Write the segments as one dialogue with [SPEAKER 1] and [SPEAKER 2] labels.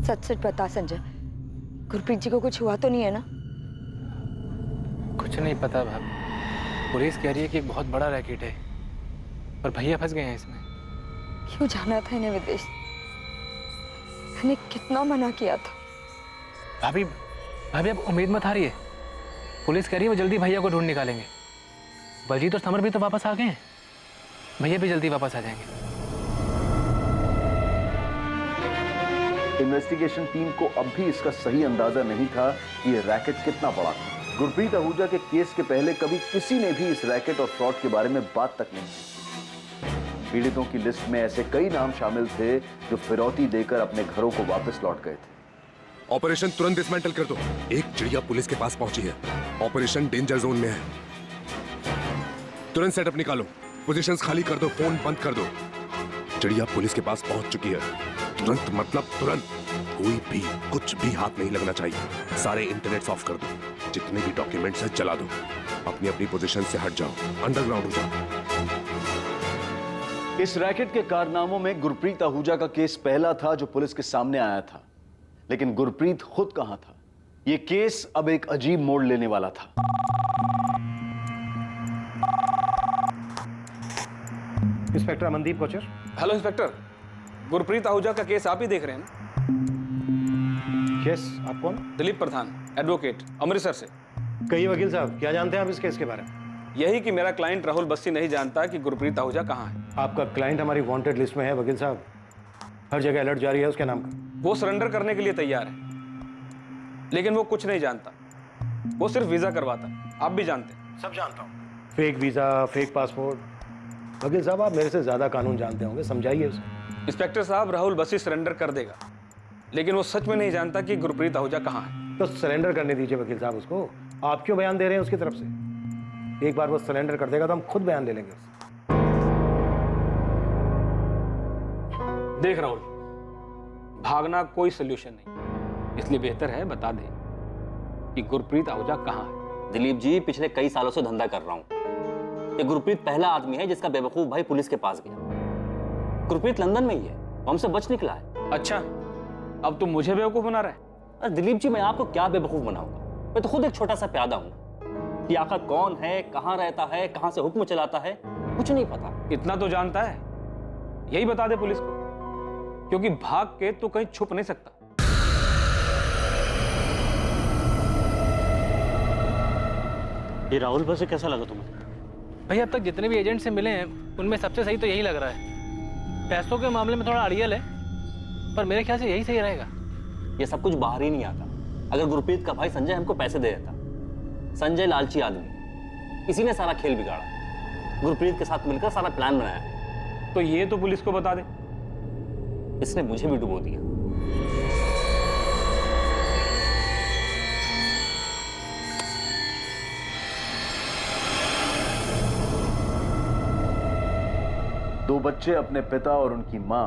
[SPEAKER 1] सच सच बता संजय, गुरप्रीत जी को कुछ हुआ तो नहीं है ना?
[SPEAKER 2] कुछ नहीं पता भाभी। पुलिस कह रही है कि एक बहुत बड़ा रैकेट है और भैया फंस गए हैं इसमें।
[SPEAKER 1] क्यों जाना था इन्हें विदेश? मैंने कितना मना किया था।
[SPEAKER 2] भाभी भाभी अब उम्मीद मत हारिए। पुलिस कह रही है वो जल्दी भैया को ढूंढ निकालेंगे। बलजीत और समर भी तो वापस आ गए हैं, भैया भी जल्दी वापस आ जाएंगे।
[SPEAKER 3] इन्वेस्टिगेशन टीम को अब भी इसका सही अंदाजा नहीं था कि यह रैकेट कितना बड़ा था। गुरप्रीत आहूजा के केस के पहले कभी किसी ने भी इस रैकेट और फ्रॉड के बारे में बात तक नहीं की। पीड़ितों की लिस्ट में ऐसे कई नाम शामिल थे जो फिरौती देकर अपने घरों को वापस लौट गए थे।
[SPEAKER 4] ऑपरेशन तुरंत डिसमेंटल कर दो। एक चिड़िया पुलिस के पास पहुंची है, ऑपरेशन डेंजर जोन में है। तुरंत सेटअप निकालो, पोजीशंस खाली कर दो, फोन बंद कर दो। चिड़िया पुलिस के पास पहुंच चुकी है। तुरंत मतलब तुरंत। कोई भी कुछ भी हाथ नहीं लगना चाहिए। सारे इंटरनेट ऑफ कर दो, जितने भी डॉक्यूमेंट्स हैं जला दो। अपनी अपनी पोजीशन से हट जाओ, अंडरग्राउंड हो जाओ।
[SPEAKER 3] इस रैकेट के कारनामों में गुरप्रीत आहूजा का केस पहला था जो पुलिस के सामने आया था, लेकिन गुरप्रीत खुद कहां था? यह केस अब एक अजीब मोड़ लेने वाला था।
[SPEAKER 5] Inspector Amandeep Kochar.
[SPEAKER 6] Hello inspector, Gurpreet Ahuja का केस आप ही देख रहे हैं ना?
[SPEAKER 5] केस आप कौन?
[SPEAKER 6] दिलीप प्रधान, एडवोकेट, अमृतसर से।
[SPEAKER 5] कहिए वकील साहब, क्या जानते हैं आप इस केस के बारे में?
[SPEAKER 6] यही कि मेरा क्लाइंट राहुल बस्सी नहीं जानता कि गुरप्रीत आहूजा कहाँ है।
[SPEAKER 5] आपका क्लाइंट हमारी वांटेड लिस्ट में है वकील साहब। हर जगह अलर्ट जारी है उसके नाम का।
[SPEAKER 6] वो सरेंडर करने के लिए तैयार है, लेकिन वो कुछ नहीं जानता। वो सिर्फ वीजा करवाता, आप भी जानते हैं।
[SPEAKER 5] सब जानता हूँ। Fake visa, fake passport. वकील साहब आप मेरे से ज्यादा कानून जानते होंगे, समझाइए उसे।
[SPEAKER 6] इंस्पेक्टर साहब, राहुल बस्सी सरेंडर कर देगा, लेकिन वो सच में नहीं जानता कि गुरप्रीत आहूजा कहाँ है।
[SPEAKER 5] तो सरेंडर करने दीजिए वकील साहब उसको। आप क्यों बयान दे रहे हैं उसकी तरफ से? एक बार वो सरेंडर कर देगा तो हम खुद बयान ले लेंगे उससे।
[SPEAKER 6] देख राहुल, भागना कोई सोल्यूशन नहीं, इसलिए बेहतर है बता दे कि गुरप्रीत आहूजा कहाँ है।
[SPEAKER 7] दिलीप जी, पिछले कई सालों से धंधा कर रहा हूं। ये गुरप्रीत पहला आदमी है जिसका बेवकूफ भाई पुलिस के पास गया। गुरप्रीत लंदन में ही है, वो हमसे बच निकला है।
[SPEAKER 6] अच्छा, अब तुम मुझे बेवकूफ बना रहे?
[SPEAKER 7] अरे दिलीप जी, मैं आपको क्या बेवकूफ बनाऊंगा? मैं तो खुद एक छोटा सा प्यादा हूं। कि आखिर कौन है, कहां रहता है, कहां से हुक्म चलाता है, कुछ नहीं पता।
[SPEAKER 6] इतना तो जानता है, यही बता दे पुलिस को, क्योंकि भाग के तो कहीं छुप नहीं सकता।
[SPEAKER 7] ये राहुल बस कैसा लगा तुम्हें?
[SPEAKER 2] भैया अब तक जितने भी एजेंट से मिले हैं उनमें सबसे सही तो यही लग रहा है। पैसों के मामले में थोड़ा अड़ियल है, पर मेरे ख्याल से यही सही रहेगा।
[SPEAKER 7] ये सब कुछ बाहर ही नहीं आता। अगर गुरप्रीत का भाई संजय हमको पैसे दे देता। संजय लालची आदमी, इसी ने सारा खेल बिगाड़ा। गुरप्रीत के साथ मिलकर सारा प्लान बनाया।
[SPEAKER 6] तो ये तो पुलिस को बता दे।
[SPEAKER 7] इसने मुझे भी डुबो दिया।
[SPEAKER 3] दो बच्चे अपने पिता और उनकी मां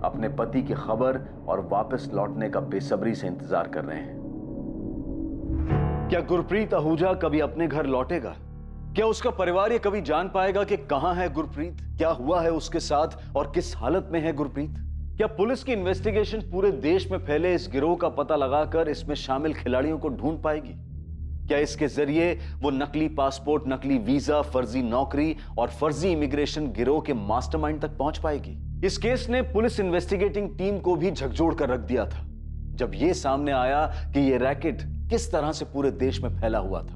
[SPEAKER 3] अपने पति की खबर और वापस लौटने का बेसब्री से इंतजार कर रहे हैं। क्या गुरप्रीत आहूजा कभी अपने घर लौटेगा? क्या उसका परिवार ये कभी जान पाएगा कि कहां है गुरप्रीत, क्या हुआ है उसके साथ और किस हालत में है गुरप्रीत? क्या पुलिस की इन्वेस्टिगेशन पूरे देश में फैले इस गिरोह का पता लगाकर इसमें शामिल खिलाड़ियों को ढूंढ पाएगी? क्या इसके जरिए वो नकली पासपोर्ट, नकली वीजा, फर्जी नौकरी और फर्जी इमिग्रेशन गिरोह के मास्टरमाइंड तक पहुंच पाएगी? इस केस ने पुलिस इन्वेस्टिगेटिंग टीम को भी झकझोर कर रख दिया था जब यह सामने आया कि यह रैकेट किस तरह से पूरे देश में फैला हुआ था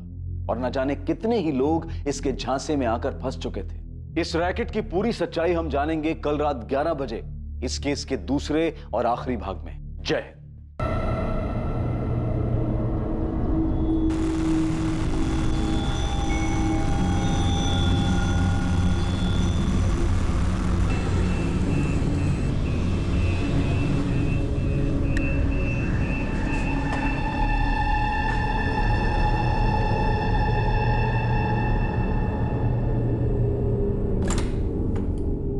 [SPEAKER 3] और न जाने कितने ही लोग इसके झांसे में आकर फंस चुके थे। इस रैकेट की पूरी सच्चाई हम जानेंगे कल रात 11 बजे इस केस के दूसरे और आखिरी भाग में। जय हिंद।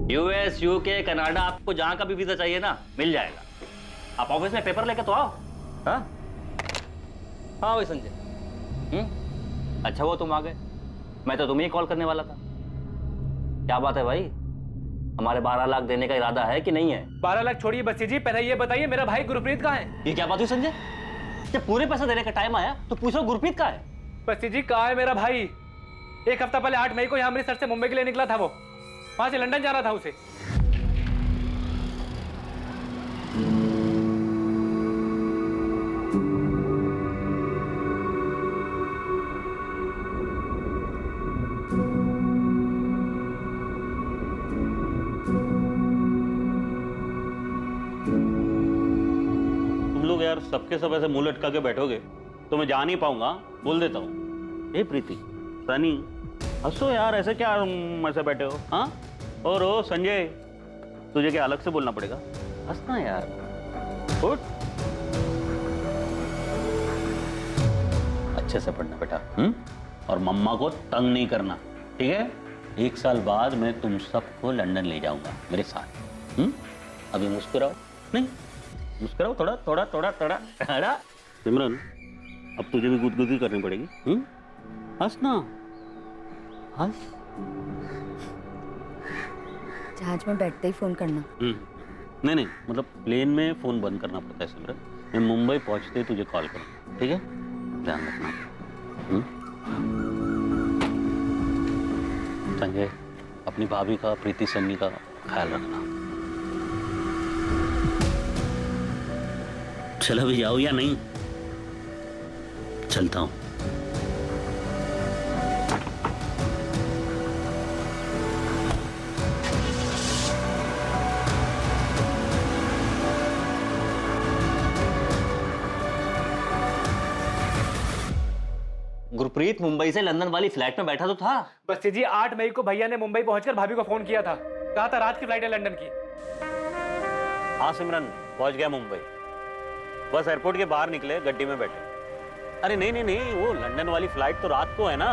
[SPEAKER 7] यूएस, यूके, कनाडा, आपको जहां का भी वीजा चाहिए ना, मिल जाएगा। आप ऑफिस में पेपर लेकर तो आओ। हाँ हाँ भाई संजय। अच्छा वो तुम आ गए, मैं तो तुम्हें ही कॉल करने वाला था। क्या बात है भाई, हमारे 12 लाख देने का इरादा है कि नहीं है?
[SPEAKER 2] 12 लाख छोड़िए बस्ती जी, पहले ये बताइए मेरा भाई गुरप्रीत कहाँ है?
[SPEAKER 7] ये क्या बात हुई संजय? जब पूरे पैसे देने का टाइम आया तो पूछो गुरप्रीत कहाँ है?
[SPEAKER 2] बस्ती जी कहाँ है मेरा भाई? एक हफ्ता पहले 8 मई को यहाँ अमृतसर से मुंबई के लिए निकला था वो, वहां से लंदन जाना था उसे।
[SPEAKER 7] तुम लोग यार सबके सब ऐसे मुंह लटका के बैठोगे तो मैं जा नहीं पाऊंगा, बोल देता हूँ। हे प्रीति, सनी, हंसो यार, ऐसे क्या ऐसे बैठे हो? हाँ, और ओ संजय, तुझे क्या अलग से बोलना पड़ेगा? हंसना यार, उठ। अच्छे से पढ़ना बेटा, और मम्मा को तंग नहीं करना, ठीक है? 1 साल बाद मैं तुम सबको लंदन ले जाऊंगा मेरे साथ। अभी मुस्कुराओ, नहीं मुस्कुराओ, थोड़ा थोड़ा थोड़ा थोड़ा थोड़ा। सिमरन, अब तुझे भी गुदगुदी करनी पड़ेगी। हंसना, हंस।
[SPEAKER 1] जहाज में बैठते ही फोन करना।
[SPEAKER 7] नहीं नहीं, मतलब प्लेन में फोन बंद करना पड़ता है सिमरन। मैं मुंबई पहुंचते ही तुझे कॉल करूंगा, ठीक है? ध्यान रखना। संजय, अपनी भाभी का, प्रीति सन्नी का ख्याल रखना। चलो भी जाओ या नहीं? चलता हूं। गुरप्रीत मुंबई से लंदन वाली फ्लाइट में बैठा तो था।
[SPEAKER 2] बस्ती जी 8 मई को भैया ने मुंबई पहुंचकर भाभी को फोन किया था, कहा था रात की फ्लाइट है लंदन की।
[SPEAKER 7] हाँ सिमरन, पहुंच गया मुंबई। बस एयरपोर्ट के बाहर निकले, गड्डी में बैठे। अरे नहीं नहीं नहीं, वो लंदन वाली फ्लाइट तो रात को है ना।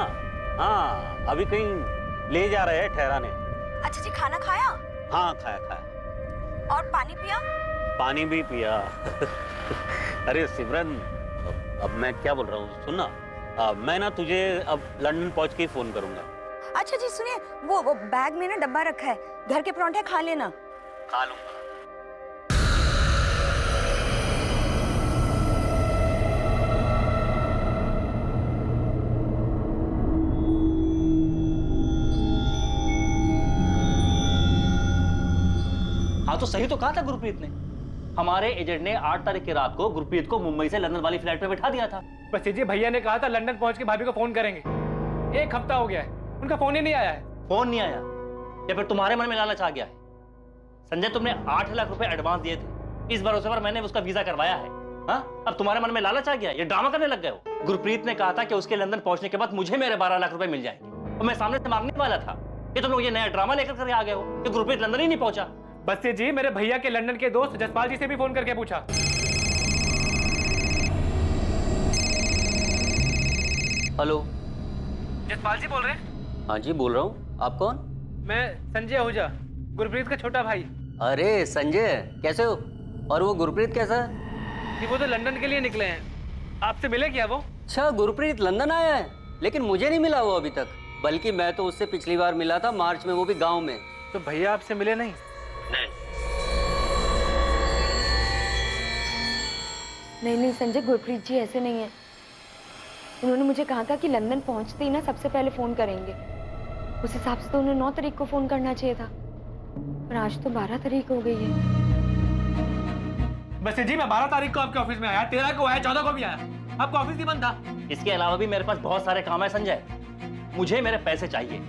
[SPEAKER 7] हाँ, अभी कहीं ले जा रहे हैं ठहराने।
[SPEAKER 1] अच्छा जी, खाना खाया?
[SPEAKER 7] हाँ खाया खाया।
[SPEAKER 1] और पानी पिया?
[SPEAKER 7] पानी भी पिया। अरे सिमरन, अब मैं क्या बोल रहा हूँ, सुन ना, मैं ना तुझे अब लंदन पहुंच के ही फोन करूंगा।
[SPEAKER 1] अच्छा जी सुनिए, वो बैग में ना डब्बा रखा है, घर के परांठे खा लेना।
[SPEAKER 7] खा लूंगा। हाँ तो सही तो कहा था गुरप्रीत ने। हमारे एजेंट ने 8 तारीख की रात को गुरप्रीत को मुंबई से लंदन वाली फ्लाइट पे बैठा दिया था।
[SPEAKER 2] बस्ती जी भैया ने कहा था लंदन पहुंच के भाभी को फोन करेंगे। 1 हफ्ता हो गया है, उनका फोन ही नहीं आया है।
[SPEAKER 7] फोन नहीं आया या फिर तुम्हारे मन में लालच आ गया है? संजय, तुमने 8 लाख रुपए एडवांस दिए थे, इस भरोसे पर मैंने उसका वीजा करवाया है। हाँ, अब तुम्हारे मन में लालच आ गया, ये ड्रामा करने लग गए हो। गुरप्रीत ने कहा था कि उसके लंदन पहुंचने के बाद मुझे मेरे 12 लाख रुपए मिल जाएंगे, और मैं सामने से मांगने वाला था। ये तुम लोग ये नया ड्रामा लेकर कर आ गए हो कि गुरप्रीत लंदन ही नहीं पहुंचा।
[SPEAKER 2] बस्ती जी, मेरे भैया के लंदन के दोस्त जसपाल जी से भी फोन करके पूछा।
[SPEAKER 7] हेलो,
[SPEAKER 2] जसपाल जी बोल रहे हैं?
[SPEAKER 7] हाँ जी बोल रहा हूँ। आप कौन?
[SPEAKER 2] मैं संजय आहूजा, गुरप्रीत का छोटा भाई।
[SPEAKER 7] अरे संजय, कैसे हो? और वो गुरप्रीत कैसा है?
[SPEAKER 2] कि वो तो लंदन के लिए निकले हैं। आपसे मिले क्या वो?
[SPEAKER 8] अच्छा, गुरप्रीत लंदन आया है, लेकिन मुझे नहीं मिला वो अभी तक। बल्कि मैं तो उससे पिछली बार मिला था मार्च में, वो भी गांव में।
[SPEAKER 2] तो भैया आपसे मिले नहीं?
[SPEAKER 1] नहीं संजय, गुरप्रीत जी ऐसे नहीं है। उन्होंने मुझे कहा था कि लंदन पहुंचते ही ना सबसे पहले फोन करेंगे। उस हिसाब से तो उन्हें 9 तारीख को फोन करना चाहिए था, पर आज तो 12 तारीख हो गई है।
[SPEAKER 2] बस जी, मैं 12 तारीख को आपके ऑफिस में आया, 13 को आया, 14 को भी आया, आपका ऑफिस ही बंद था।
[SPEAKER 7] इसके अलावा भी मेरे पास बहुत सारे काम है संजय। मुझे मेरे पैसे चाहिए।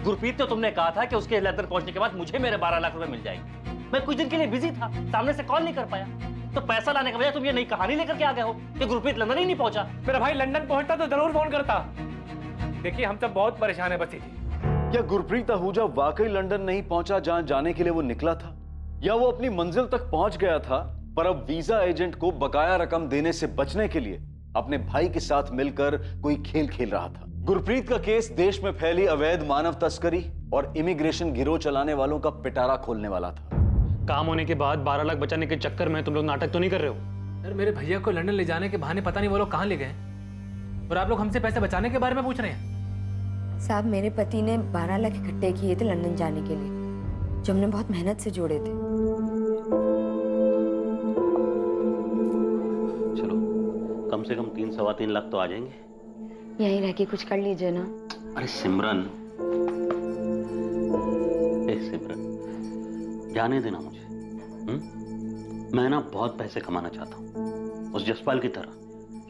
[SPEAKER 7] गुरप्रीत ने तुमने कहा था कि उसके लंदन पहुंचने के बाद मुझे मेरे 12 लाख रुपए मिल जाएंगे। मैं कुछ दिन के लिए बिजी था, सामने से कॉल नहीं कर पाया। तो पैसा लाने के बजाय तुम ये नई कहानी लेकर के आ गए हो कि गुरप्रीत लंदन ही नहीं पहुंचा।
[SPEAKER 2] मेरा भाई लंदन पहुंचता तो जरूर फोन करता। देखिए, हम सब बहुत परेशान है बस्ती जी।
[SPEAKER 3] क्या गुरप्रीत आहूजा वाकई लंदन नहीं पहुंचा जहां जाने के लिए वो निकला था, या वो अपनी मंजिल तक पहुंच गया था पर अब वीजा एजेंट को बकाया रकम देने से बचने के लिए अपने भाई के साथ मिलकर कोई खेल खेल रहा था? गुरप्रीत का केस देश में फैली अवैध मानव तस्करी और इमिग्रेशन गिरोह चलाने वालों का पिटारा खोलने वाला था।
[SPEAKER 6] काम होने के बाद 12 लाख बचाने के चक्कर में तुम लोग नाटक तो नहीं कर रहे हो?
[SPEAKER 2] यार, मेरे भैया को लंदन ले जाने के बहाने पता नहीं वो लोग कहाँ ले गए, और आप लोग हमसे पैसे बचाने के बारे में पूछ रहे हैं।
[SPEAKER 1] साहब, मेरे पति ने 12 लाख इकट्ठे किए थे लंदन जाने के लिए, जो हमने बहुत मेहनत से जोड़े थे।
[SPEAKER 7] चलो कम से कम 3-3.25 लाख तो आ जाएंगे।
[SPEAKER 1] यहीं रह के कुछ कर लीजिए ना।
[SPEAKER 7] अरे सिमरन, सिमरन जाने देना मुझे। मैं ना बहुत पैसे कमाना चाहता हूँ, उस जसपाल की तरह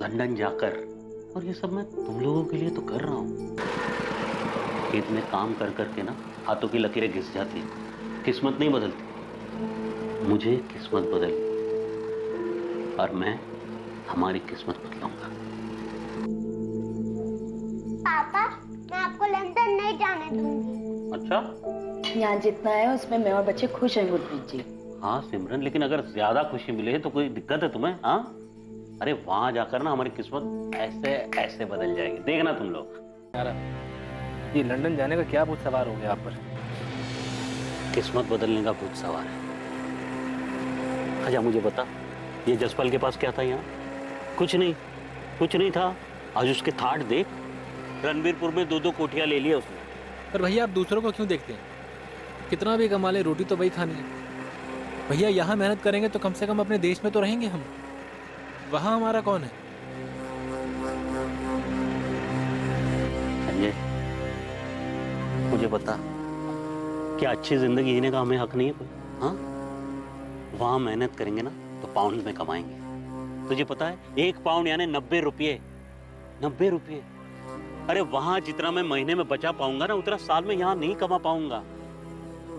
[SPEAKER 7] लंदन जाकर, और ये सब मैं तुम लोगों के लिए तो कर रहा हूँ। खेत में काम कर करके ना हाथों की लकीरें घिस जाती हैं, किस्मत नहीं बदलती। मुझे किस्मत बदली और मैं हमारी किस्मत बदलाऊंगा।
[SPEAKER 9] पापा, मैं आपको लंदन नहीं जाने दूंगी।
[SPEAKER 7] अच्छा,
[SPEAKER 1] यहाँ जितना है उसमें मैं और बच्चे खुश हैं गुरप्रीत जी।
[SPEAKER 7] हाँ सिमरन, लेकिन अगर ज्यादा खुशी मिले तो कोई दिक्कत है तुम्हें? हाँ, अरे वहां जाकर ना हमारी किस्मत ऐसे ऐसे बदल जाएगी, देखना तुम लोग।
[SPEAKER 2] यार ये लंदन जाने का क्या भूत सवार हो गया आप पर?
[SPEAKER 7] किस्मत बदलने का भूत सवार है। अच्छा मुझे बता, ये जसपाल के पास क्या था यहाँ? कुछ नहीं था। आज उसके थाट देख, रणबीरपुर में 2-2 कोठियां ले लिया उसने।
[SPEAKER 2] पर भैया आप दूसरों को क्यों देखते हैं? कितना भी कमा ले, रोटी तो वही खानी है। भैया यहाँ मेहनत करेंगे तो कम से कम अपने देश में तो रहेंगे हम। वहाँ हमारा कौन है?
[SPEAKER 7] संजय मुझे बता, क्या अच्छी जिंदगी जीने का हमें हक नहीं है कोई? हाँ, वहां मेहनत करेंगे ना तो पाउंड में कमाएंगे। तुझे पता है 1 पाउंड यानी 90 रुपये। 90 रुपये। अरे वहां जितना मैं महीने में बचा पाऊंगा ना, उतना साल में यहाँ नहीं कमा पाऊंगा।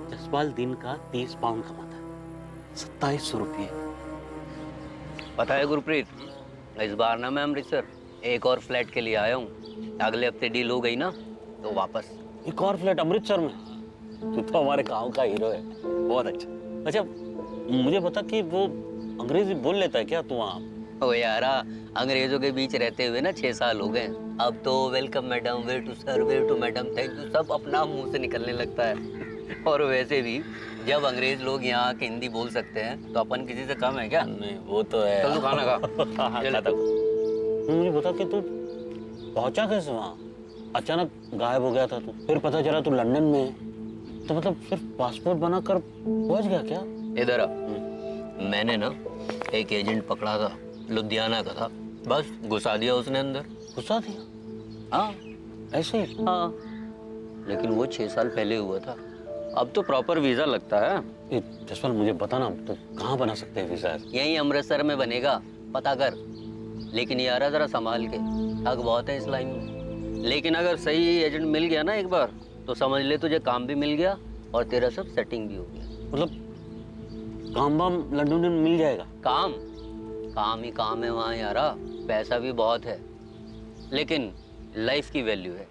[SPEAKER 7] जसपाल दिन का 30 पाउंड कमाता है, 2700 रुपये।
[SPEAKER 8] पता है गुरप्रीत, इस बार ना मैं अमृतसर एक और फ्लैट के लिए आया हूँ। अगले हफ्ते डील हो गई ना तो वापस।
[SPEAKER 7] एक और फ्लैट अमृतसर में? तू तो हमारे गांव का हीरो है, बहुत अच्छा। अच्छा मुझे बता कि वो अंग्रेजी बोल लेता है क्या तू वहाँ?
[SPEAKER 8] ओ यारा, अंग्रेजों के बीच रहते हुए ना 6 साल हो गए। अब तो welcome madam, where to sir, where to madam, thank you सब अपना मुंह से निकलने लगता है। और वैसे भी जब अंग्रेज लोग यहाँ आके हिंदी बोल सकते हैं तो अपन किसी से कम है क्या?
[SPEAKER 7] नहीं वो तो है।
[SPEAKER 8] चल तू खाना खा।
[SPEAKER 7] मुझे बता कि तू पहुंचा कैसे वहाँ? अचानक गायब हो गया था तू, फिर पता चला तू लंदन में है। तो मतलब सिर्फ पासपोर्ट बनाकर पहुंच गया क्या?
[SPEAKER 8] इधर आ। मैंने ना एक एजेंट पकड़ा था, लुधियाना का था, बस घुसा दिया उसने अंदर।
[SPEAKER 7] घुसा दिया? हाँ ऐसे ही?
[SPEAKER 8] हाँ, लेकिन वो 6 साल पहले हुआ था। अब तो प्रॉपर वीजा लगता है।
[SPEAKER 7] जसपाल मुझे बताना, तो कहाँ बना सकते हैं वीजा?
[SPEAKER 8] यहीं अमृतसर में बनेगा, पता कर। लेकिन यार जरा संभाल के, ठग बहुत है इस लाइन में। लेकिन अगर सही एजेंट मिल गया ना एक बार, तो समझ ले तुझे काम भी मिल गया और तेरा सब सेटिंग भी हो गया।
[SPEAKER 7] मतलब काम वाम लंदन में मिल जाएगा?
[SPEAKER 8] काम ही काम है वहाँ यारा। पैसा भी बहुत है, लेकिन लाइफ की वैल्यू है।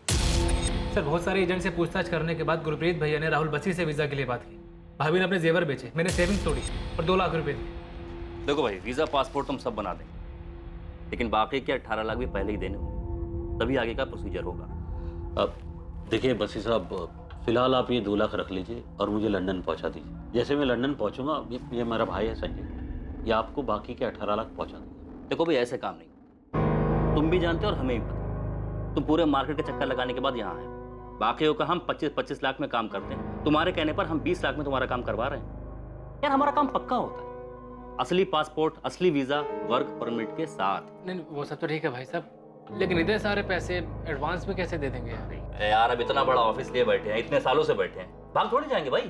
[SPEAKER 2] सर बहुत सारे एजेंट से पूछताछ करने के बाद गुरप्रीत भैया ने राहुल बसी से वीज़ा के लिए बात की। भाभी ने अपने जेवर बेचे, मैंने सेविंग्स तोड़ी और 2 लाख रुपए दिए।
[SPEAKER 10] देखो भाई, वीज़ा पासपोर्ट तुम सब बना देंगे, लेकिन बाकी के 18 लाख भी पहले ही देने होंगे, तभी आगे का प्रोसीजर होगा।
[SPEAKER 7] अब देखिए बसी साहब, फिलहाल आप ये 2 लाख रख लीजिए और मुझे लंदन पहुंचा दीजिए। जैसे मैं लंदन पहुंचूंगा, ये मेरा भाई है संजय, ये आपको बाकी के 18 लाख पहुंचा देंगे।
[SPEAKER 10] देखो भाई, ऐसे काम नहीं, तुम भी जानते हो और हमें भी पता। तुम पूरे मार्केट के चक्कर लगाने के बाद यहाँ आए। बाकियों का हम 25-25 लाख में काम करते हैं, तुम्हारे कहने पर हम 20 लाख में तुम्हारा काम करवा रहे हैं। यार हमारा काम पक्का होता है, असली पासपोर्ट, असली वीजा, वर्क परमिट के साथ।
[SPEAKER 2] नहीं वो सब तो ठीक है भाई साहब, लेकिन इतने सारे पैसे एडवांस में कैसे दे देंगे यार?
[SPEAKER 10] यार अब इतना बड़ा ऑफिस लिए बैठे हैं, इतने सालों से बैठे हैं, भाग थोड़ी जाएंगे भाई।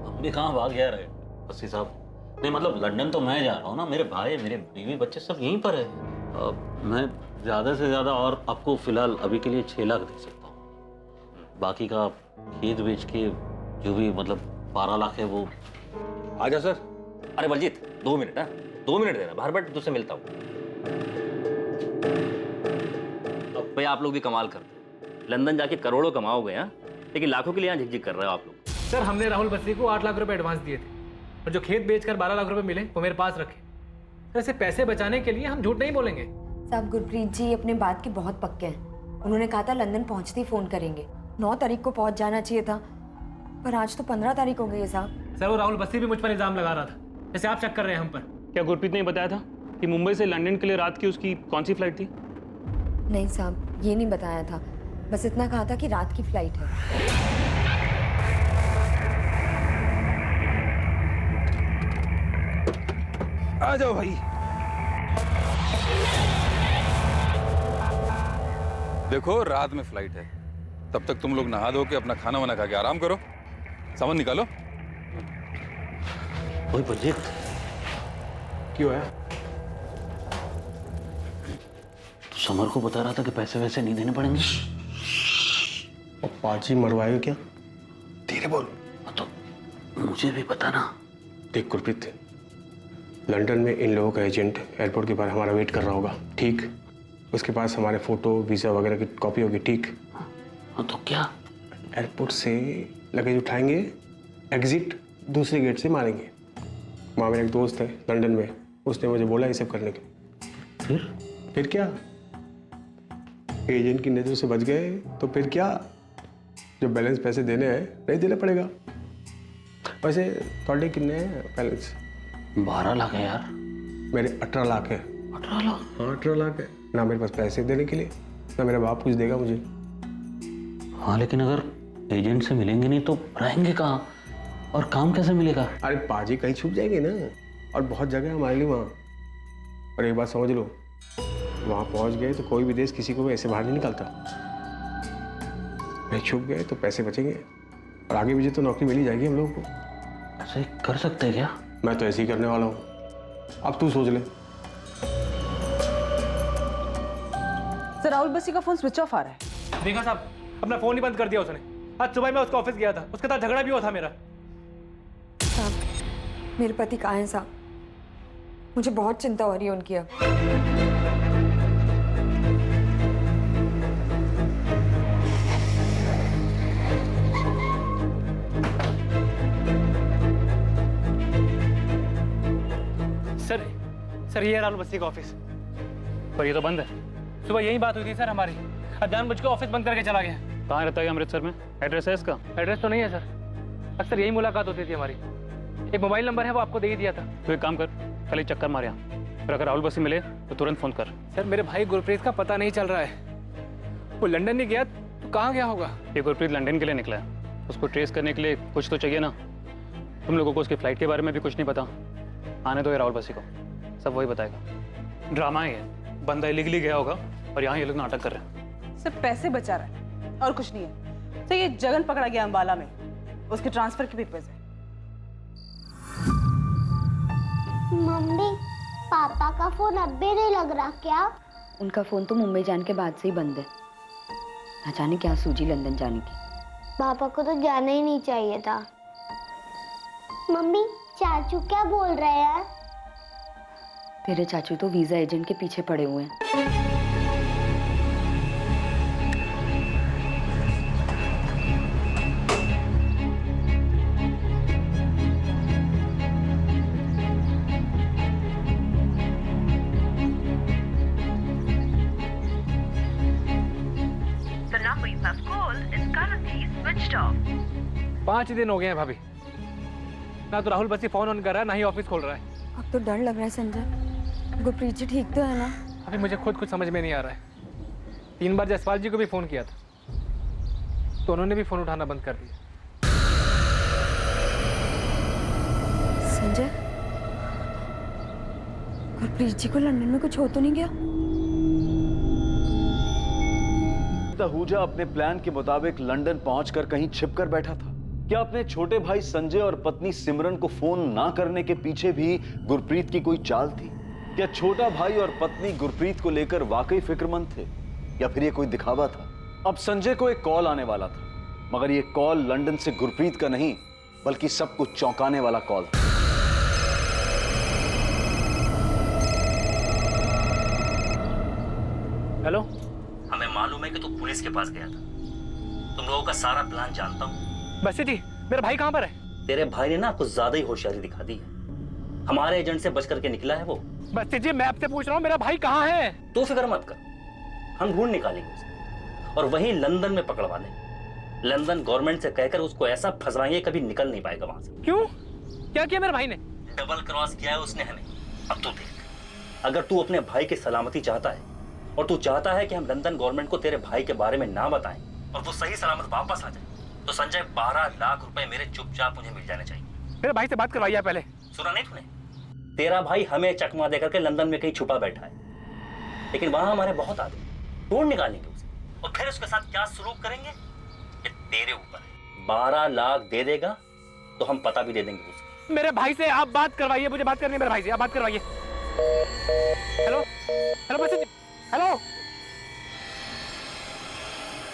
[SPEAKER 7] हम भी कहाँ भाग जा रहे बसी साहब? नहीं मतलब लंदन तो मैं जा रहा हूँ ना, मेरे भाई, मेरे बीवी, बच्चे सब यहीं पर है। मैं ज़्यादा से ज़्यादा और आपको फिलहाल अभी के लिए 6 लाख दे सकता हूँ। बाकी का खेत बेच के जो भी मतलब 12 लाख है वो।
[SPEAKER 10] आजा सर। अरे बलजीत 2 मिनट है, 2 मिनट देना, बाहर बैठ तुझसे मिलता हूँ। अब भाई आप लोग भी कमाल करते हो, लंदन जाके करोड़ों कमाओगे हैं, लेकिन लाखों के लिए यहाँ झिकझिक कर रहे हो आप लोग।
[SPEAKER 2] सर हमने राहुल बसी को 8 लाख रुपए एडवांस दिए थे और जो खेत बेचकर 12 लाख रुपए मिले वो मेरे पास रखे। सर ऐसे पैसे बचाने के लिए हम झूठ नहीं बोलेंगे।
[SPEAKER 1] साहब गुरप्रीत जी अपने बात के बहुत पक्के हैं। उन्होंने कहा था लंदन पहुंचते ही फोन करेंगे। 9 तारीख को पहुंच जाना चाहिए था, पर आज तो 15 तारीख हो गई है साहब।
[SPEAKER 2] सर वो राहुल बसी भी मुझ पर इल्जाम लगा रहा था, जैसे आप शक कर रहे हैं हम पर।
[SPEAKER 6] क्या गुरप्रीत ने बताया था कि मुंबई से लंदन के लिए रात की उसकी कौन सी फ्लाइट थी?
[SPEAKER 1] नहीं साहब ये नहीं बताया था, बस इतना कहा था कि रात की फ्लाइट है।
[SPEAKER 4] आ जाओ भाई। देखो रात में फ्लाइट है, तब तक तुम लोग नहा धो के अपना खाना वाना खा के आराम करो। सामान निकालो।
[SPEAKER 7] ओए बलजीत,
[SPEAKER 5] क्यों है?
[SPEAKER 7] तू समर को बता रहा था कि पैसे वैसे नहीं देने पड़ेंगे।
[SPEAKER 5] और पाजी मरवाएगा क्या? धीरे बोल।
[SPEAKER 7] तो मुझे भी पता ना।
[SPEAKER 5] देख गुरप्रीत, लंदन में इन लोगों का एजेंट एयरपोर्ट के बाहर हमारा वेट कर रहा होगा, ठीक? उसके पास हमारे फोटो वीज़ा वगैरह की कॉपी होगी, ठीक?
[SPEAKER 7] हाँ तो क्या?
[SPEAKER 5] एयरपोर्ट से लगेज उठाएंगे, एग्जिट दूसरे गेट से मारेंगे। वहाँ मेरा एक दोस्त है लंदन में, उसने मुझे बोला ये सब करने के। फिर क्या? एजेंट की नज़र से बच गए तो फिर क्या? जो बैलेंस पैसे देने हैं नहीं देना पड़ेगा। वैसे थोड़े कितने हैं बैलेंस?
[SPEAKER 7] 12 लाख है यार।
[SPEAKER 5] मेरे 18 लाख है।
[SPEAKER 7] 18 लाख?
[SPEAKER 5] हाँ 18 लाख है। ना मेरे पास पैसे देने के लिए, ना मेरा बाप कुछ देगा मुझे।
[SPEAKER 7] हाँ लेकिन अगर एजेंट से मिलेंगे नहीं तो रहेंगे कहाँ और काम कैसे मिलेगा?
[SPEAKER 5] अरे पाजी कहीं छुप जाएंगे ना, और बहुत जगह है हमारे लिए वहाँ। और एक बात समझ लो, वहाँ पहुँच गए तो कोई भी देश किसी को भी ऐसे बाहर नहीं निकालता। नहीं छुप गए तो पैसे बचेंगे, और आगे मुझे तो नौकरी मिल ही जाएगी हम लोगों को।
[SPEAKER 7] ऐसे कर सकते हैं क्या?
[SPEAKER 5] मैं तो ऐसे ही करने वाला हूँ, अब तू सोच ले।
[SPEAKER 11] सर राहुल बसी का फोन स्विच ऑफ आ रहा है।
[SPEAKER 2] देखा साहब, अपना फोन ही बंद कर दिया उसने। आज सुबह मैं उसका ऑफिस गया था, उसके साथ झगड़ा भी हुआ था मेरा।
[SPEAKER 1] साहब मेरे पति कहाँ हैं साहब? मुझे बहुत चिंता हो रही है उनकी अब।
[SPEAKER 2] सर ये है राहुल बस्सी का ऑफिस, पर ये तो बंद है। सुबह यही बात हुई थी सर हमारी, अब जानबूझ के ऑफिस बंद करके चला गया।
[SPEAKER 6] कहाँ रहता है अमृतसर में? एड्रेस है इसका?
[SPEAKER 2] एड्रेस तो नहीं है सर, अक्सर यही मुलाकात होती थी हमारी। एक मोबाइल नंबर है, वो आपको दे ही दिया था।
[SPEAKER 6] तो एक काम कर, कल एक चक्कर मार यहाँ, फिर अगर राहुल बसी मिले तो तुरंत फोन कर।
[SPEAKER 2] सर मेरे भाई गुरप्रीत का पता नहीं चल रहा है, वो लंदन नहीं गया तो कहाँ गया होगा?
[SPEAKER 6] ये गुरप्रीत लंदन के लिए निकला है, उसको ट्रेस करने के लिए कुछ तो चाहिए ना। तुम लोगों को उसकी फ्लाइट के बारे में भी कुछ नहीं पता। आने दो ये राहुल बसी को, सब वही बताएगा। ड्रामा है, बंदा इलीगली गया होगा और यहाँ ये लोग नाटक कर रहे हैं।
[SPEAKER 11] सिर्फ पैसे बचा रहा है और कुछ नहीं है। तो ये जगन पकड़ा गया अंबाला में, उसके ट्रांसफर के पेपर्स है।
[SPEAKER 9] मम्मी पापा का फोन अब भी नहीं लग रहा क्या?
[SPEAKER 1] उनका फोन तो मुंबई जाने के बाद से ही बंद है, ना जाने क्या सूझी लंदन जाने की।
[SPEAKER 9] पापा को तो जाना ही नहीं चाहिए था। मम्मी चाचू क्या बोल रहे हैं?
[SPEAKER 1] तेरे चाचू तो वीजा एजेंट के पीछे पड़े हुए हैं।
[SPEAKER 12] The number you have called is currently switched off.
[SPEAKER 2] 5 दिन हो गए हैं भाभी, ना तो राहुल बसी फोन ऑन कर रहा है, ना ही ऑफिस खोल रहा है।
[SPEAKER 1] अब तो डर लग रहा है संजय, गुरप्रीत जी ठीक तो है ना?
[SPEAKER 2] अभी मुझे खुद कुछ समझ में नहीं आ रहा है। 3 बार जसपाल जी को भी फोन किया था, तो उन्होंने भी फोन उठाना बंद कर दिया।
[SPEAKER 1] संजय, गुरप्रीत जी को लंदन में कुछ हो तो नहीं गया?
[SPEAKER 3] आहूजा अपने प्लान के मुताबिक लंदन पहुंचकर कहीं छिपकर बैठा था। क्या अपने छोटे भाई संजय और पत्नी सिमरन को फोन ना करने के पीछे भी गुरप्रीत की कोई चाल थी? क्या छोटा भाई और पत्नी गुरप्रीत को लेकर वाकई फिक्रमंद थे, या फिर ये कोई दिखावा था? अब संजय को एक कॉल आने वाला था, मगर ये कॉल लंदन से गुरप्रीत का नहीं, बल्कि सबको चौंकाने वाला कॉल था।
[SPEAKER 2] हेलो,
[SPEAKER 10] हमें मालूम है कि तू पुलिस के पास गया था। तुम लोगों का सारा प्लान जानता हूँ।
[SPEAKER 2] बसी जी, मेरा भाई कहाँ पर है?
[SPEAKER 10] तेरे भाई ने ना कुछ ज्यादा ही होशियारी दिखा दी है। हमारे एजेंट से बच करके निकला है वो।
[SPEAKER 2] बसी जी, मैं आपसे पूछ रहा हूँ मेरा भाई कहाँ है?
[SPEAKER 10] तू फिक्र मत कर, हम ढूंढ निकालेंगे उसे और वहीं लंदन में पकड़वा लेंगे। लंदन गवर्नमेंट से कहकर उसको ऐसा फंसाएंगे कभी निकल नहीं पाएगा वहां से।
[SPEAKER 2] क्यों? क्या किया मेरे भाई ने?
[SPEAKER 10] डबल क्रॉस किया है उसने हमें। अब तू देख, अगर तू अपने भाई की सलामती चाहता है और तू चाहता है कि हम लंदन गवर्नमेंट को तेरे भाई के बारे में ना बताएं और वो सही सलामत वापस आ जाए, तो संजय 12 लाख रुपए मेरे चुपचाप मुझे मिल जाने चाहिए।
[SPEAKER 2] मेरे भाई से बात करवाइए पहले।
[SPEAKER 10] सुना नहीं तूने? तेरा भाई हमें चकमा देकर के लंदन में कहीं छुपा बैठा है, लेकिन वहां हमारे बहुत आदमी ढूंढ निकालेंगे उसे और फिर उसके साथ क्या सलूक करेंगे ये तेरे ऊपर है। 12 लाख दे देगा तो हम पता भी दे देंगे उसको।
[SPEAKER 2] मेरे भाई से आप बात करवाइए, मुझे बात करनी है मेरे भाई से, आप बात करवाइए। हेलो हेलो मैसेज, हेलो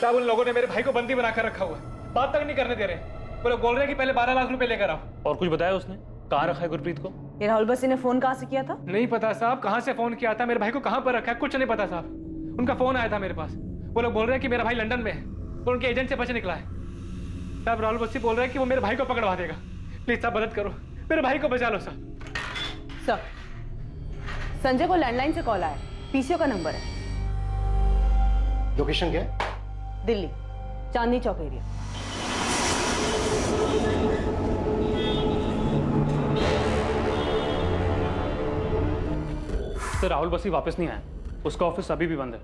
[SPEAKER 2] साहब, उन लोगों ने मेरे भाई को बंदी बनाकर रखा हुआ है, बात तक नहीं करने दे रहे। वो लोग बोल रहे हैं कि पहले 12 लाख रुपए लेकर आओ।
[SPEAKER 6] और कुछ बताया उसने? कहाँ रखा है गुरप्रीत को?
[SPEAKER 11] ये राहुल बसी ने फोन कहाँ से किया था?
[SPEAKER 2] नहीं पता साहब, कहाँ से फोन किया था, मेरे भाई को कहाँ पर रखा है कुछ नहीं पता साहब। उनका फोन आया था मेरे पास, वो लोग बोल रहे हैं कि मेरा भाई लंदन में है और उनके एजेंट से बच निकला है। साहब राहुल बस्सी बोल रहे हैं कि वो मेरे भाई को पकड़वा देगा। प्लीज साहब मदद करो, मेरे भाई को बचा लो साहब।
[SPEAKER 11] सर, संजय को लैंडलाइन से कॉल आया, पीसीओ का नंबर है।
[SPEAKER 13] लोकेशन क्या है?
[SPEAKER 11] दिल्ली, चांदनी चौक एरिया।
[SPEAKER 6] तो राहुल बसी वापस नहीं आया, उसका ऑफिस अभी भी बंद है।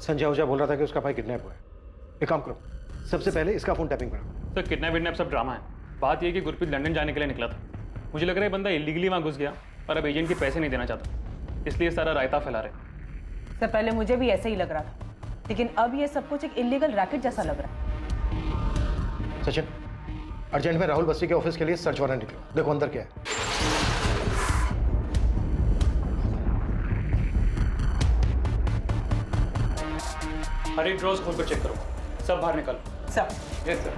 [SPEAKER 13] संजय आहूजा बोल रहा था कि उसका भाई किडनैप हुआ है। एक काम करो, सबसे पहले इसका फोन टैपिंग करो।
[SPEAKER 6] सर किडनैप विडनैप सब ड्रामा है। बात यह कि गुरप्रीत लंदन जाने के लिए निकला था। मुझे लग रहा है बंदा इलीगली वहां घुस गया और अब एजेंट के पैसे नहीं देना चाहता, इसलिए सारा रायता फैला रहे।
[SPEAKER 11] सर पहले मुझे भी ऐसे ही लग रहा था, लेकिन अब ये सब कुछ एक इलीगल रैकेट जैसा लग रहा है।
[SPEAKER 13] सचिन, अर्जेंट में राहुल बस्सी के ऑफिस के लिए सर्च वारंट निकलो, देखो अंदर क्या है।
[SPEAKER 6] हर एक ड्रॉज खोल कर चेक करो, सब बाहर निकालो।
[SPEAKER 11] सर।
[SPEAKER 6] Yes sir.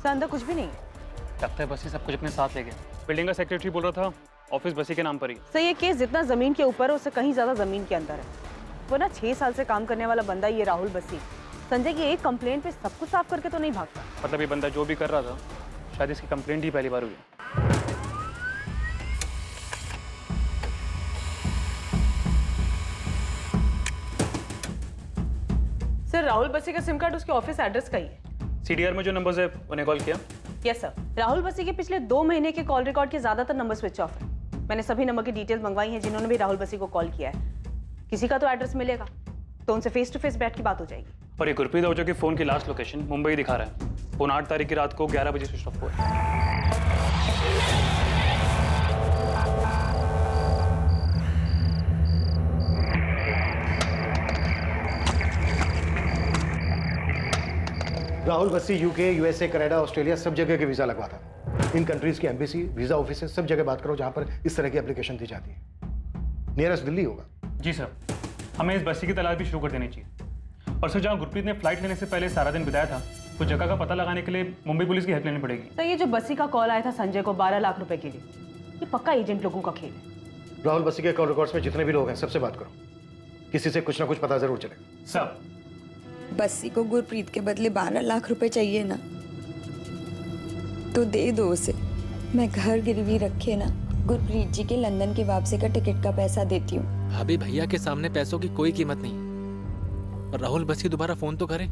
[SPEAKER 11] अंदर कुछ भी नहीं।
[SPEAKER 6] लगता है बसी सब कुछ अपने साथ ले गया। बिल्डिंग का सेक्रेटरी बोल रहा था ऑफिस बसी के नाम पर ही।
[SPEAKER 11] सर ये केस जितना जमीन के ऊपर है उससे कहीं ज्यादा जमीन के अंदर है। वो ना 6 साल से काम करने वाला बंदा ये राहुल बसी संजय की एक कंप्लेंट पे सब कुछ साफ करके तो नहीं भागता।
[SPEAKER 6] मतलब ये बंदा जो भी कर रहा था शायद इसकी कंप्लेंट ही पहली बार हुई।
[SPEAKER 11] सर राहुल बसी का सिम कार्ड उसके ऑफिस एड्रेस का ही है।
[SPEAKER 6] सीडीआर में जो नंबर्स है उन्हें कॉल किया?
[SPEAKER 11] Yes sir. राहुल बसी के पिछले 2 महीने के कॉल रिकॉर्ड के ज्यादातर नंबर स्विच ऑफ है। मैंने सभी नंबर की डिटेल्स मंगवाई हैं जिन्होंने भी राहुल बसी को कॉल किया है। किसी का तो एड्रेस मिलेगा तो उनसे फेस टू फेस बैठ की बात हो जाएगी।
[SPEAKER 6] और ये गुरप्रीत आहूजा के फोन की लास्ट लोकेशन मुंबई दिखा रहा है। फोन 8 तारीख की रात को 11 बजे स्विच ऑफ हुआ है।
[SPEAKER 13] Rahul Bassi UK, USA, Canada, Australia सब जगह के वीजा लगवाता था। इन कंट्रीज की एम्बेसी, वीजा ऑफिस सब जगह बात करो जहां पर इस तरह की एप्लीकेशन दी जाती है। नियरेस्ट दिल्ली होगा।
[SPEAKER 6] जी सर, हमें इस बस्सी की तलाश भी शुरू कर देनी चाहिए। और सर जहाँ गुरप्रीत ने फ्लाइट लेने से पहले सारा दिन बिताया था तो जगह का पता लगाने के लिए मुंबई पुलिस की हेल्प लेनी पड़ेगी।
[SPEAKER 11] सर ये जो बस्सी का कॉल आया था संजय को 12 लाख रुपए के लिए, ये पक्का एजेंट लोगों का खेल है।
[SPEAKER 13] राहुल बस्सी के कॉल रिकॉर्ड्स में जितने भी लोग हैं सबसे बात करो, किसी से कुछ ना कुछ पता जरूर चलेगा।
[SPEAKER 6] सब
[SPEAKER 14] बस्सी को गुरप्रीत के बदले 12 लाख रुपए चाहिए ना, तो दे दो उसे। मैं घर गिरवी रखे ना गुरप्रीत जी के लंदन की वापसी का टिकट का पैसा देती हूँ।
[SPEAKER 2] भाभी भैया के सामने पैसों की कोई कीमत नहीं। और राहुल बस्सी दोबारा फोन तो करे,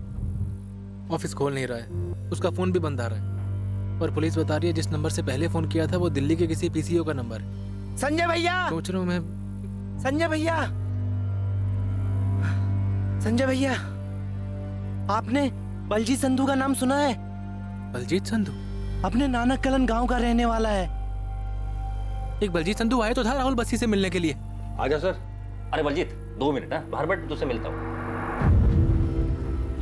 [SPEAKER 2] ऑफिस खोल नहीं रहा है, उसका फोन भी बंद आ रहा है। और पुलिस बता रही है जिस नंबर से पहले फोन किया था वो दिल्ली के किसी पीसीओ का नंबर है।
[SPEAKER 15] संजय भैया,
[SPEAKER 2] सोच रहा हूँ मैं।
[SPEAKER 15] संजय भैया, संजय भैया, आपने बलजीत संधू का नाम सुना है?
[SPEAKER 2] बलजीत संधू
[SPEAKER 15] अपने नानक कलन गांव का रहने वाला है।
[SPEAKER 2] एक बलजीत संधू आया तो था राहुल बस्सी से मिलने के लिए।
[SPEAKER 10] आजा सर। अरे बलजीत 2 मिनट ना बाहर बैठ, तुझसे मिलता हूँ।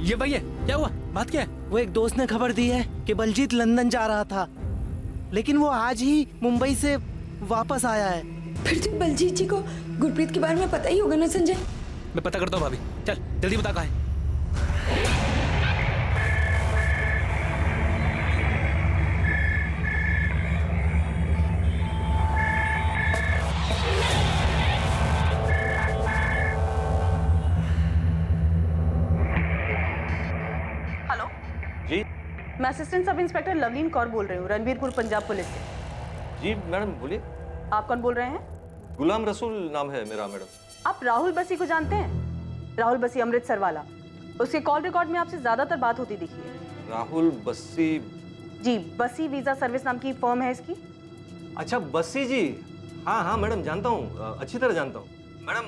[SPEAKER 2] ये भैया क्या हुआ, बात क्या है?
[SPEAKER 15] वो एक दोस्त ने खबर दी है कि बलजीत लंदन जा रहा था, लेकिन वो आज ही मुंबई से वापस आया है।
[SPEAKER 14] फिर तो बलजीत जी को गुरप्रीत के बारे में पता ही होगा ना संजय।
[SPEAKER 2] मैं पता करता हूँ भाभी, चल जल्दी बता कहाँ है।
[SPEAKER 11] हेलो
[SPEAKER 16] जी,
[SPEAKER 11] मैं assistant sub inspector Lovleen Kaur बोल रही हूँ, रणबीरपुर पंजाब पुलिस से।
[SPEAKER 16] जी मैडम बोलिए।
[SPEAKER 11] आप कौन बोल रहे हैं?
[SPEAKER 16] गुलाम रसूल नाम है मेरा मैडम।
[SPEAKER 11] आप राहुल बसी को जानते हैं? राहुल बसी अमृतसर वाला, उसके कॉल रिकॉर्ड में आपसे ज्यादातर बात होती दिखी है।
[SPEAKER 16] राहुल बस्सी
[SPEAKER 11] जी, बसी वीजा सर्विस नाम की फर्म है इसकी।
[SPEAKER 16] अच्छा बस्सी जी, हाँ हाँ मैडम जानता हूँ, अच्छी तरह जानता हूँ मैडम।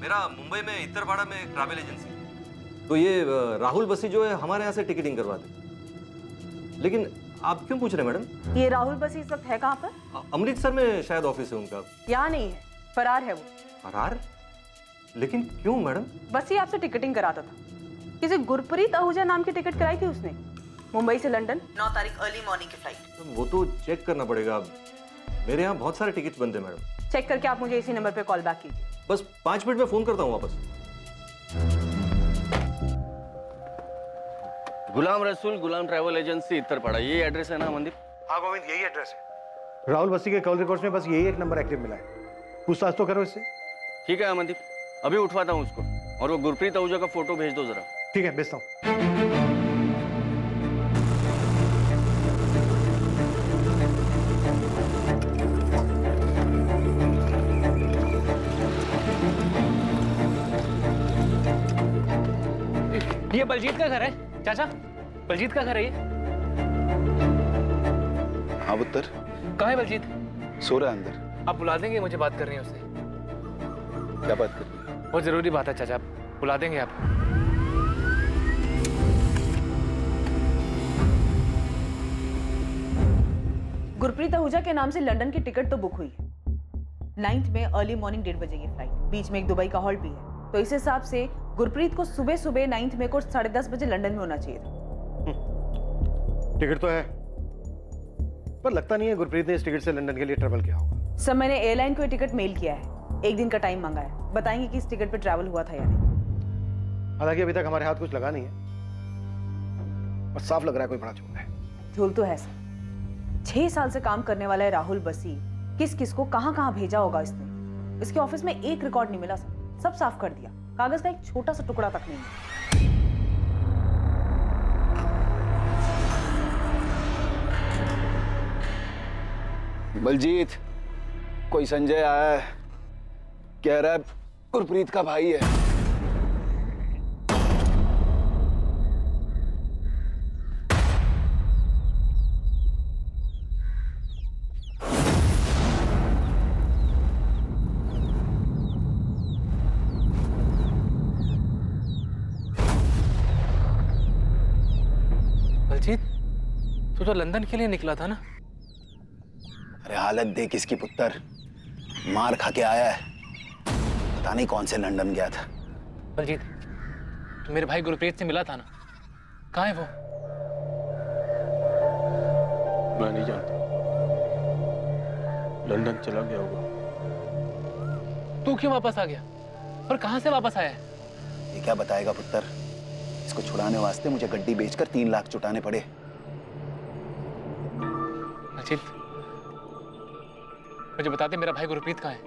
[SPEAKER 16] मेरा मुंबई में इतरपाड़ा में एक ट्रैवल एजेंसी है, तो ये राहुल बस्सी जो है हमारे यहाँ से टिकटिंग करवाते। लेकिन आप क्यों पूछ रहे हैं मैडम?
[SPEAKER 11] ये राहुल बसी इस वक्त है कहाँ पर?
[SPEAKER 16] अमृतसर में शायद ऑफिस है उनका।
[SPEAKER 11] यहाँ नहीं है, फरार है वो।
[SPEAKER 16] फरार? लेकिन क्यों मैडम?
[SPEAKER 11] बसी आपसे टिकटिंग कराता था। किसी गुरप्रीत आहूजा नाम की टिकट कराई थी उसने, मुंबई से लंदन 9 तारीख अर्ली मॉर्निंग की फ्लाइट।
[SPEAKER 16] वो तो चेक करना पड़ेगा। मेरे यहाँ बहुत सारे टिकट्स बनते हैं मैडम।
[SPEAKER 11] चेक करके आप मुझे इसी नंबर पे कॉल बैक कीजिए।
[SPEAKER 16] बस 5 मिनट में फोन करता हूँ वापस।
[SPEAKER 17] गुलाम रसूल, गुलाम ट्रैवल एजेंसी इतरपाड़ा, यही एड्रेस है ना मनदीप?
[SPEAKER 13] हाँ गोविंद, यही एड्रेस है। राहुल बस्सी के कॉल रिकॉर्ड्स में बस यही एक नंबर एक्टिव मिला है। पूछताछ तो करो इससे।
[SPEAKER 17] ठीक है अमनदीप, अभी उठवाता हूँ उसको, और वो गुरप्रीत आहूजा का फोटो भेज दो जरा।
[SPEAKER 13] ठीक है, भेजता हूँ।
[SPEAKER 2] ये बलजीत का घर है चाचा, बलजीत का घर है ये।
[SPEAKER 3] हाँ पुत्र।
[SPEAKER 2] कहाँ है बलजीत?
[SPEAKER 3] सो रहा है अंदर।
[SPEAKER 2] आप बुला देंगे, मुझे बात करनी है उससे।
[SPEAKER 3] क्या बात करनी है?
[SPEAKER 2] बहुत जरूरी बात है चाचा, आप बुला देंगे आप?
[SPEAKER 11] गुरप्रीत आहूजा के नाम से लंदन की टिकट तो बुक हुई है। 9th में अर्ली मॉर्निंग 1:30 बजे की फ्लाइट, बीच में एक दुबई का हॉल्ट भी है। तो इस हिसाब से गुरप्रीत को सुबह सुबह 9th में को 10:30 बजे लंदन में होना चाहिए था।
[SPEAKER 13] टिकट तो है, पर लगता नहीं है गुरप्रीत ने इस टिकट से लंदन के लिए ट्रैवल किया होगा।
[SPEAKER 11] सर, मैंने एयरलाइन को ये टिकट मेल किया है, 1 दिन का टाइम मांगा है, बताएंगे कि इस टिकट पे ट्रैवल हुआ था या नहीं।
[SPEAKER 13] हालांकि अभी तक हमारे हाथ कुछ लगा नहीं है, और साफ लग रहा है कोई बड़ा झूठ है।
[SPEAKER 11] झूल तो है सर। 6 साल से काम करने वाला है राहुल बसी, किस किस को कहां कहां भेजा होगा इसने। इसके ऑफिस में एक रिकॉर्ड नहीं मिला सर, सब साफ कर दिया, कागज का एक छोटा सा टुकड़ा तक नहीं है।
[SPEAKER 3] बलजीत, कोई संजय आया है, कह रहा है गुरप्रीत का भाई है।
[SPEAKER 2] बलजीत, तू तो लंदन के लिए निकला था ना?
[SPEAKER 3] अरे हालत देख इसकी पुत्र, मार खा के आया है, पता नहीं कौन से लंदन गया था।
[SPEAKER 2] बलजीत, तो मेरे भाई गुरप्रीत से मिला था ना, कहाँ है वो?
[SPEAKER 5] मैं नहीं जानता, लंदन चला गया होगा।
[SPEAKER 2] तू क्यों वापस आ गया और कहाँ से वापस आया है?
[SPEAKER 3] ये क्या बताएगा पुत्र, इसको छुड़ाने वास्ते मुझे गड्डी बेचकर 3 लाख जुटाने पड़े।
[SPEAKER 2] बलजीत, मुझे बता दे मेरा भाई गुरप्रीत कहाँ है?